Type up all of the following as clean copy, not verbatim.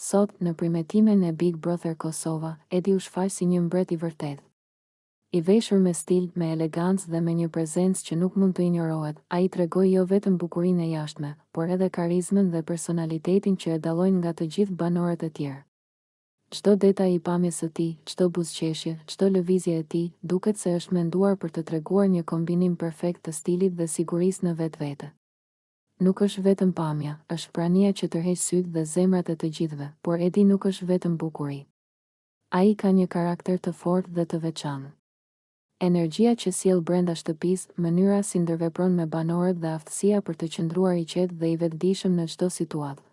Sot, në primetimin e Big Brother Kosova, Edi u shfaq si një mbret i vërtet. I veshur me stil, me elegancë dhe me një prezencë që nuk mund të injorohet, ai tregoi jo vetëm bukurinë e jashtme, por edhe karizmën dhe personalitetin që e dallojnë nga të gjithë banorët e tjerë. Çdo detaj i pamjes së tij, çdo buzëqeshje, çdo lëvizje e tij, duket se është menduar për të treguar një kombinim perfekt të stilit dhe sigurisë në vetvete. Nuk është vetëm pamja, është prania që tërheq sytë dhe zemrat e të gjithëve, por Edi nuk është vetëm bukuri. Ai ka një karakter të fortë dhe të veçantë. Energjia që sjell brenda shtëpisë, mënyra si ndërvepron me banorët dhe aftësia për të qëndruar i qetë dhe i vetëdijshëm në çdo situatë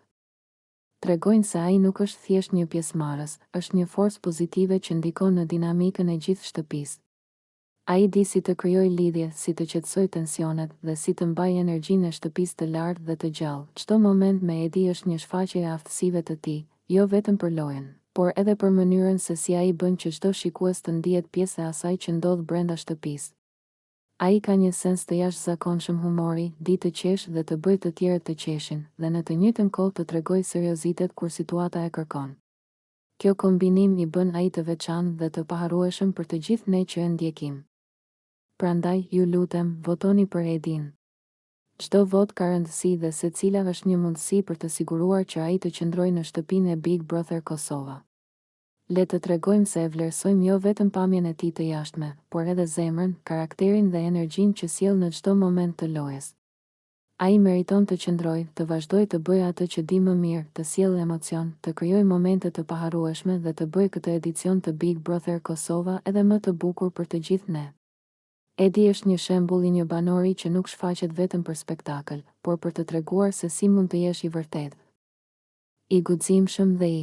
tregojnë se ai nuk është thjesht një pjesëmarrës, është një forcë pozitive që ndikon në dinamikën e gjithë shtëpisë. Ai di si të krijojë lidhje, si të qetësojë tensionet dhe si të mbajë energjinë e shtëpisë të lartë dhe të gjallë. Çdo moment me Edi është një shfaqje e aftësive të tij, jo vetëm për lojën, por edhe për mënyrën se si ai bën që çdo shikues të ndihet pjesë e asaj që ndodh brenda shtëpisë. Ai ka një sens të jashtëzakonshëm humori, di të qesh dhe të bëj të tjerët të qeshin, dhe në të njëjtën kohë të tregoj seriozitet kur situata e kërkon. Kjo kombinim i bën ai të veçantë dhe të paharrueshëm për të gjithë ne që e ndjekim. Prandaj, ju lutem, votoni për Edin. Çdo vot ka rëndësi dhe secila është një mundësi për të siguruar që ai të qëndrojë në shtëpinë e Big Brother Kosova. Le të tregojmë se e vlerësojmë jo vetëm pamjen e tij të jashtme, por edhe zemrën, karakterin dhe energjinë që sjell në çdo moment të lojës. Ai meriton të qëndrojë, të vazhdojë të bëjë atë që di më mirë, të sjellë emocion, të krijojë momente të paharrueshme dhe të bëjë këtë edicion të Big Brother Kosova edhe më të bukur për të gjithë ne. Edi është një shembull i një banori që nuk shfaqet vetëm për spektakël, por për të treguar se si mund të jesh i vërtetë, i guximshëm dhe i